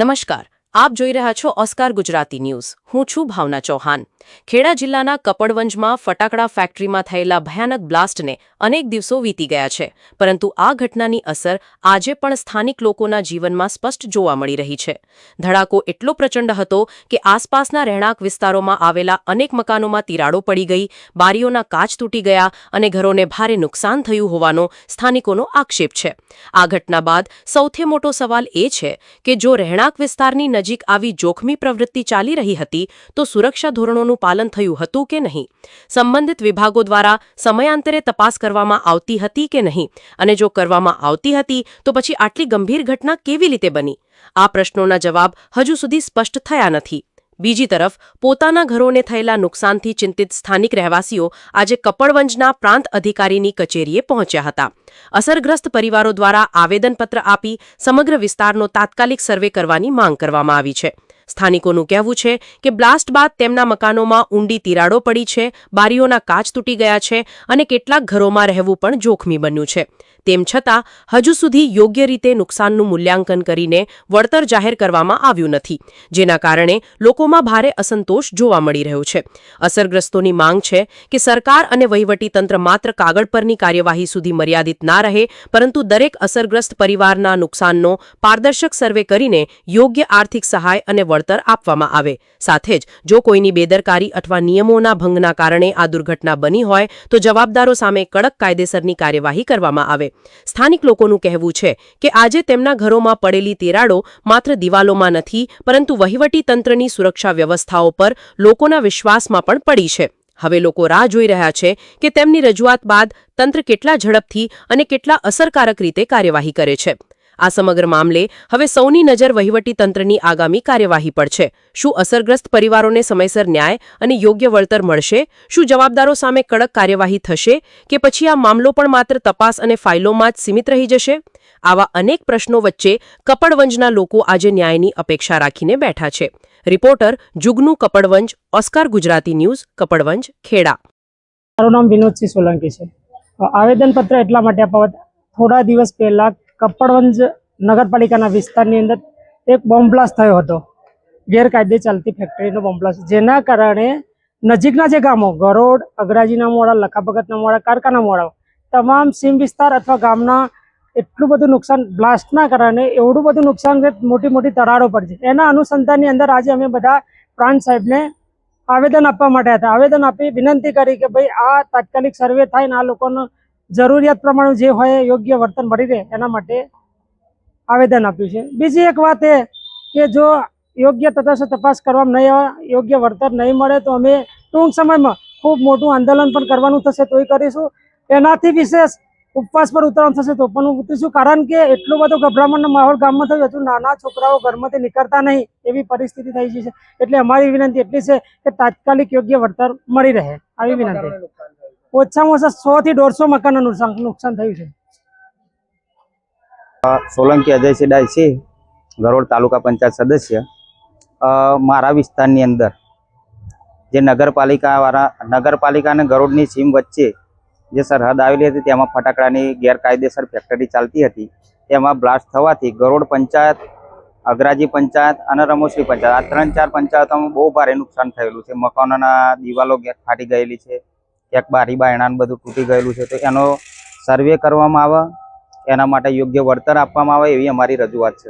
નમસ્કાર, આપ જોઈ રહ્યા છો ઓસ્કાર ગુજરાતી ન્યૂઝ। હું છું ભાવના ચૌહાણ। ખેડા જિલ્લાના કપડવંજમાં ફટાકડા ફેક્ટરીમાં થયેલા ભયાનક બ્લાસ્ટને અનેક દિવસો વીતી ગયા છે, પરંતુ આ ઘટનાની અસર આજે પણ સ્થાનિક લોકોના જીવનમાં સ્પષ્ટ જોવા મળી રહી છે। ધડાકો એટલો પ્રચંડ હતો કે આસપાસના રહેણાંક વિસ્તારોમાં આવેલા અનેક મકાનોમાં તિરાડો પડી ગઈ, બારીઓના કાચ તૂટી ગયા અને ઘરોને ભારે નુકસાન થયું હોવાનો સ્થાનિકોનો આક્ષેપ છે। આ ઘટના બાદ સૌથી મોટો સવાલ એ છે કે જો રહેણાંક વિસ્તારની નજીક આવી જોખમી પ્રવૃત્તિ ચાલી રહી હતી તો સુરક્ષા ધોરણોનું પાલન થયું હતું કે નહીં, સંબંધિત વિભાગો દ્વારા સમયાંતરે તપાસ કરવામાં આવતી હતી કે નહીં, અને જો કરવામાં આવતી હતી તો પછી આટલી ગંભીર ઘટના કેવી રીતે બની? આ પ્રશ્નોના જવાબ હજુ સુધી સ્પષ્ટ થયા નથી। બીજી તરફ પોતાના ઘરોને થયેલા નુકસાનથી ચિંતિત સ્થાનિક રહેવાસીઓ આજે કપડવંજના પ્રાંત અધિકારીની કચેરીએ પહોંચ્યા હતા। અસરગ્રસ્ત પરિવારો દ્વારા આવેદનપત્ર આપી સમગ્ર વિસ્તારનો તાત્કાલિક સર્વે કરવાની માંગ કરવામાં આવી છે। સ્થાનિકોનું કહેવું છે કે બ્લાસ્ટ બાદ તેમના મકાનોમાં ઊંડી તિરાડો પડી છે, બારીઓના કાચ તૂટી ગયા છે અને કેટલાક ઘરોમાં રહેવું પણ જોખમી બન્યું છે। તેમ છતાં હજુ સુધી યોગ્ય રીતે નુકસાનનું મૂલ્યાંકન કરીને વળતર જાહેર કરવામાં આવ્યું નથી, જેના કારણે લોકોમાં ભારે અસંતોષ જોવા મળી રહ્યો છે। અસરગ્રસ્તોની માંગ છે કે સરકાર અને વહીવટીતંત્ર માત્ર કાગળ પરની કાર્યવાહી સુધી મર્યાદિત ના રહે, પરંતુ દરેક અસરગ્રસ્ત પરિવારના નુકસાનનો પારદર્શક સર્વે કરીને યોગ્ય આર્થિક સહાય અને વળતર આપવામાં આવે। સાથે જ જો કોઈની બેદરકારી અથવા નિયમોના ભંગના કારણે આ દુર્ઘટના બની હોય તો જવાબદારો સામે કડક કાયદેસરની કાર્યવાહી કરવામાં આવે। સ્થાનિક લોકોનું કહેવું છે કે આજે તેમના ઘરોમાં પડેલી તિરાડો માત્ર દિવાલોમાં નથી, પરંતુ વહીવટી તંત્રની સુરક્ષા વ્યવસ્થાઓ પર લોકોના વિશ્વાસમાં પણ પડી છે। હવે લોકો રાહ જોઈ રહ્યા છે કે તેમની રજૂઆત બાદ તંત્ર કેટલા ઝડપથી અને કેટલા અસરકારક રીતે કાર્યવાહી કરે છે। આ સમગ્ર મામલે હવે સૌની નજર વહીવટી તંત્રની આગામી કાર્યવાહી પર છે। શું અસરગ્રસ્ત પરિવારોને સમયસર ન્યાય અને યોગ્ય વળતર મળશે? શું જવાબદારો સામે કડક કાર્યવાહી થશે કે પછી આ મામલો પણ માત્ર તપાસ અને ફાઇલોમાં જ સીમિત રહી જશે? આવા અનેક પ્રશ્નો વચ્ચે કપડવંજના લોકો આજે ન્યાયની અપેક્ષા રાખીને બેઠા છે। Reporter Jugnu Kapadvanj, Oscar Gujarati news, Kapadvanj, Kheda. મારું નામ વિનોદસિંહ સોલંકી છે। આવેદનપત્ર એટલા માટે અપાવત, થોડા દિવસ પહેલા કપડવંજ નગરપાલિકાના વિસ્તારની અંદર એક બોમ્બ બ્લાસ્ટ થયો હતો, ગેરકાયદે ચાલતી ફેક્ટરીનો બોમ્બ બ્લાસ્ટ, જેના કારણે નજીકના જે ગામો ગરોડ, અગરાજીના મોડા, લખાભગતના મોડા, કારકાના મોડા, તમામ સીમ વિસ્તાર અથવા ગામના એટલું બધું નુકસાન બ્લાસ્ટના કારણે એવડું બધું નુકસાન કે મોટી મોટી તરાડો પડી છે। એના અનુસંધાનની અંદર આજે અમે બધા પ્રાંત સાહેબને આવેદન આપવા માટે હતા। આવેદન આપી વિનંતી કરી કે ભાઈ આ તાત્કાલિક સર્વે થાય ને આ લોકોનો જરૂરિયાત પ્રમાણે જે હોય યોગ્ય વર્તન મળી રહે એના માટે આવેદન આપ્યું છે। બીજી એક વાત એ કે જો યોગ્ય તટસ્થ તપાસ કરવામાં નહીં આવે, યોગ્ય વળતર નહીં મળે તો અમે ટૂંક સમયમાં ખૂબ મોટું આંદોલન પણ કરવાનું થશે તોય કરીશું। એનાથી વિશેષ ઉપવાસ પર ઉતરવાનું થશે તો પણ ઉતરીશું, કારણ કે એટલો બધો ગભરામણનો માહોલ ગામમાં થયો હતું, નાના છોકરાઓ ઘરમાંથી નીકળતા નહીં એવી પરિસ્થિતિ થઈ ગઈ છે। એટલે અમારી વિનંતી એટલી છે કે તાત્કાલિક યોગ્ય વળતર મળી રહે, આવી વિનંતી। ઓછામાં ઓછા 100 થી 150 મકાનનું નુકસાન થયું છે। સોલંકી અજયસિંહ ડાયસી, ગરોડ તાલુકા પંચાયત સદસ્ય। મારા વિસ્તારની અંદર જે નગરપાલિકા અને ગરોડની સીમ વચ્ચે જે સરહદ આવેલી હતી તેમાં ફટાકડાની ગેરકાયદેસર ફેક્ટરી ચાલતી હતી, તેમાં બ્લાસ્ટ થવાથી ગરોડ પંચાયત, અગરાજી પંચાયત અને રમોશ્રી પંચાયત, આ 3-4 પંચાયતોમાં બહુ ભારે નુકસાન થયેલું છે। મકાનોના દિવાલો ફાટી ગયેલી છે, એક બારી બાયણાને બધું તૂટી ગયેલું છે। તો એનો સર્વે કરવામાં આવે, એના માટે યોગ્ય વળતર આપવામાં આવે એવી અમારી રજૂઆત છે।